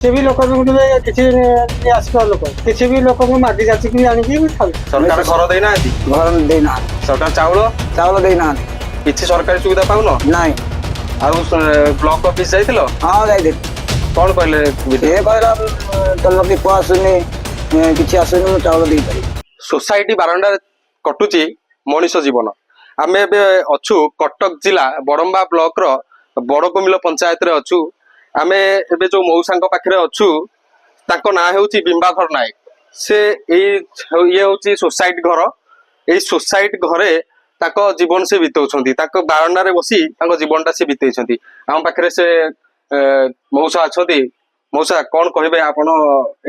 କିଛି ବି ଲୋକ କିଛି ଆସିବା ଲୋକ କିଛି ବି ଲୋକଙ୍କୁ ମାଗି ଯାଚିକି ଆଣିକି ଖାଉଛି। ସରକାର ଘର ଦେଇନାହାନ୍ତି? ଘର ଦେଇନାହାନ୍ତି। ସରକାର ଚାଉଳ ଦେଇନାହାନ୍ତି। କିଛି ସରକାରୀ ସୁବିଧା ପାଉନ? ନାଇଁ। ଆଉ ବ୍ଲକ ଅଫିସ ଯାଇଥିଲ? ହଁ ଯାଇଥିଲି। କଣ କହିଲେ? ସେ କହିଲା ତମ ଦୀପ ଆସୁନି, କିଛି ଆସୁନି, ମୁଁ ଚାଉଳ ଦେଇପାରିବି। सोसाइटी बारंडा कटुची मनीष जीवन। आम ए अच्छु कटक जिला बड़म्बा ब्लॉक रो बड़कुमिल पंचायत रे अच्छु। आम ए जो मौसा पाखे अच्छु ताको ना हेउची बिंबाधर नायक। से ये हूँ सोसाइटी घर। ये सोसाइटी घरे ताको जीवन से बिताउछंती। ताको बारंडा रे बसी ताको जीवनटा से बिताइछंती। आम पाखे से मौसा अछंती। मौसा कौन कहबे आपण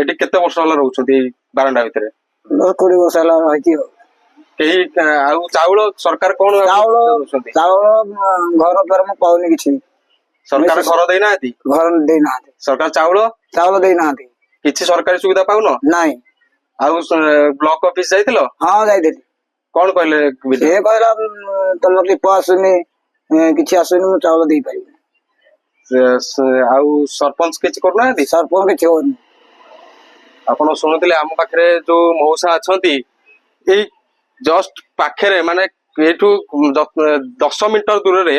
एटी केते वर्ष होला रहउछंती बारंडा भितरे? 20 वर्ष ହେଲା ରହିଛି। ଆଉ ଚାଉଳ ସରକାର କଣ ଦଉଛନ୍ତି? ଚାଉଳ ଘର ଦ୍ୱାରା ମୁଁ ପାଉନି କିଛି। ସରକାର ଘର ଦେଇନାହାନ୍ତି? ଘର ଦେଇନାହାନ୍ତି। ସରକାର ଚାଉଳ ଦେଇନାହାନ୍ତି। କିଛି ସରକାରୀ ସୁବିଧା ପାଉନ? ନାଇଁ। ଆଉ ବ୍ଲକ ଅଫିସ ଯାଇଥିଲ? ହଁ ଯାଇଥିଲି। କଣ କହିଲେ? ସେ କହିଲା ତମ ଦୀପ ଆସୁନି, କିଛି ଆସୁନି, ମୁଁ ଚାଉଳ ଦେଇପାରିବି। ଆଉ ସରପଞ୍ଚ କିଛି କରୁନାହାନ୍ତି? ସରପଞ୍ଚ କିଛି ହଉନି। ଆପଣ ଶୁଣୁଥିଲେ ଆମ ପାଖରେ ଯୋଉ ମଉସା ଅଛନ୍ତି ଏଇ ଜଷ୍ଟ ପାଖରେ ମାନେ ଏଠୁ 10 ମିଟର ଦୂରରେ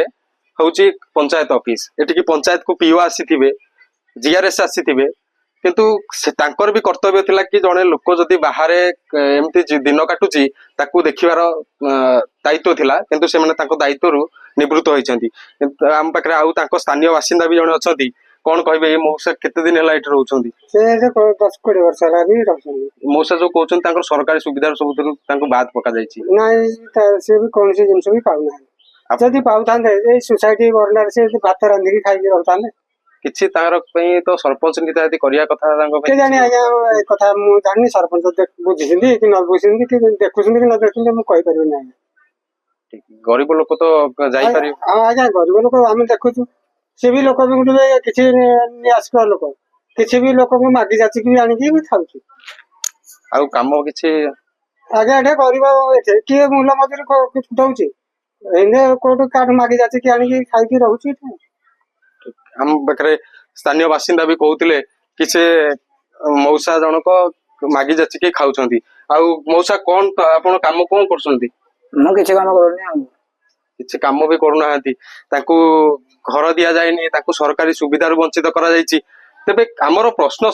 ହଉଛି ପଞ୍ଚାୟତ ଅଫିସ। ଏଠିକି ପଞ୍ଚାୟତ କୁ ପିଓ ଆସିଥିବେ, ଜିଆରଏस ଆସିଥିବେ, କିନ୍ତୁ ତାଙ୍କର ବି କର୍ତ୍ତବ୍ୟ ଥିଲା କି ଜଣେ ଲୋକ ଯଦି ବାହାରେ ଏମିତି ଦିନ କାଟୁଛି ତାକୁ ଦେଖିବାର ଦାୟିତ୍ୱ ଥିଲା, କିନ୍ତୁ ସେମାନେ ତାଙ୍କ ଦାୟିତ୍ୱରୁ ନିବୃତ୍ତ ହୋଇଛନ୍ତି। ଆମ ପାଖରେ ଆଉ ତାଙ୍କ ସ୍ଥାନୀୟ ବାସିନ୍ଦା ବି ଜଣେ ଅଛନ୍ତି। କଣ କହିବେ ଏ ମଉସା କେତେ ଦିନ ହେଲା ଏଠି ରହୁଛନ୍ତି? ସେ 10-20 ବର୍ଷ ହେଲା ବି ରହୁଛନ୍ତି। ମଉସା ଯୋଉ କହୁଛନ୍ତି ତାଙ୍କର ସରକାରୀ ସୁବିଧା ସବୁଥିରୁ ତାଙ୍କୁ ବାଦ ପକା ଯାଇଛି? ନାଇଁ, ସେ ବି କୌଣସି ଜିନିଷ ବି ପାଉନାହାନ୍ତି। ଯଦି ପାଉଥାନ୍ତେ ଏଇ ସୋସାଇଟି ବରଣ୍ଡାରେ ସେ ଭାତ ରାନ୍ଧିକି ଖାଇକି ରହୁଥାନ୍ତେ। କିଛି ତାର ପାଇଁ ତ ସରପଞ୍ଚ ନିହାତି କରିବା କଥା ତାଙ୍କ ପାଇଁ। କେଜାଣି ଆଜ୍ଞା, ଏ କଥା ମୁଁ ଜାଣିନି। ସରପଞ୍ଚ ବୁଝିଛନ୍ତି କି ନ ବୁଝିଛନ୍ତି, କି ଦେଖୁଛନ୍ତି କି ନ ଦେଖୁଛନ୍ତି, ମୁଁ କହିପାରିବିନି ଆଜ୍ଞା। ଗରିବ ଲୋକ ତ ଯାଇପାରିବ। ହଁ ଆଜ୍ଞା, ଗରିବ ଲୋକ ଆମେ ଦେଖୁଛୁ। ସେ ବି ଲୋକ ବି କିଛି ଆସିବା ଲୋକ କିଛି ବି ଲୋକଙ୍କୁ ମାଗି ଯାଚିକି ଆଣିକି ଖାଉଛି। ଆଉ କାମ କିଛି ଆଜ୍ଞା ଏଠି ଗରିବ ଏଠି କିଏ ମୂଲ ମଜୁରୀ ଦଉଛି? ଏଇନେ କୋଉଠୁ କାଠୁ ମାଗି ଯାଚିକି ଆଣିକି ଖାଇକି ରହୁଛି। ଆମ ପାଖରେ ସ୍ଥାନୀୟ ବାସିନ୍ଦା ବି କହୁଥିଲେ କି ସେ ମଉସା ଜଣକ ମାଗି ଯାଚିକି ଖାଉଛନ୍ତି। ଆଉ ମଉସା କଣ ଆପଣ କାମ କଣ କରୁଛନ୍ତି? ମୁଁ କିଛି କାମ କରୁନି। ଆଉ କିଛି କାମ ବି କରୁନାହାନ୍ତି। ତାଙ୍କୁ ଘର ଦିଆଯାଇନି, ତାଙ୍କୁ ସରକାରୀ ସୁବିଧାରୁ ବଞ୍ଚିତ କରାଯାଇଛି। ତେବେ ଆମର ପ୍ରଶ୍ନ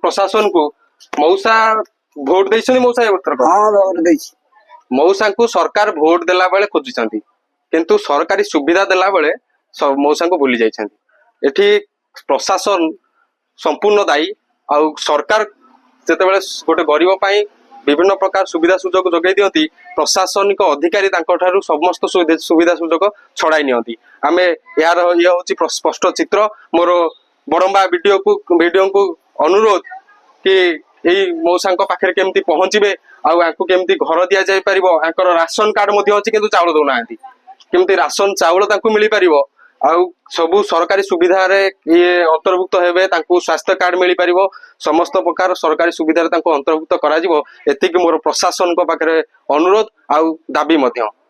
ପ୍ରଶାସନକୁ, ମଉସା ଭୋଟ ଦେଇଛନ୍ତି? ମଉସା ଏ ବର୍ଷ ଭୋଟ ଦେଇଛି। ମଉସାଙ୍କୁ ସରକାର ଭୋଟ ଦେଲା ବେଳେ ଖୋଜିଛନ୍ତି, କିନ୍ତୁ ସରକାରୀ ସୁବିଧା ଦେଲା ବେଳେ ମଉସାଙ୍କୁ ଭୁଲି ଯାଇଛନ୍ତି। ଏଠି ପ୍ରଶାସନ ସମ୍ପୂର୍ଣ୍ଣ ଦାୟୀ। ଆଉ ସରକାର ଯେତେବେଳେ ଗୋଟେ ଗରିବ ପାଇଁ ବିଭିନ୍ନ ପ୍ରକାର ସୁବିଧା ସୁଯୋଗ ଯୋଗାଇ ଦିଅନ୍ତି, ପ୍ରଶାସନିକ ଅଧିକାରୀ ତାଙ୍କ ଠାରୁ ସମସ୍ତ ସୁବିଧା ସୁଯୋଗ ଛଡାଇ ନିଅନ୍ତି। ଆମେ ଏହାର ଇଏ ହଉଛି ସ୍ପଷ୍ଟ ଚିତ୍ର। ମୋର ବଡମ୍ବା ଭିଡିଓଙ୍କୁ ଅନୁରୋଧ କି ଏଇ ମଉସାଙ୍କ ପାଖରେ କେମିତି ପହଞ୍ଚିବେ, ଆଉ ୟାଙ୍କୁ କେମିତି ଘର ଦିଆଯାଇ ପାରିବ। ୟାଙ୍କର ରାସନ କାର୍ଡ ମଧ୍ୟ ଅଛି, କିନ୍ତୁ ଚାଉଳ ଦଉନାହାନ୍ତି। କେମିତି ରାସନ ଚାଉଳ ତାଙ୍କୁ ମିଳିପାରିବ, ଆଉ ସବୁ ସରକାରୀ ସୁବିଧାରେ ଇଏ ଅନ୍ତର୍ଭୁକ୍ତ ହେବେ, ତାଙ୍କୁ ସ୍ୱାସ୍ଥ୍ୟ କାର୍ଡ ମିଳିପାରିବ, ସମସ୍ତ ପ୍ରକାର ସରକାରୀ ସୁବିଧାରେ ତାଙ୍କୁ ଅନ୍ତର୍ଭୁକ୍ତ କରାଯିବ। ଏତିକି ମୋର ପ୍ରଶାସନଙ୍କ ପାଖରେ ଅନୁରୋଧ ଆଉ ଦାବି ମଧ୍ୟ।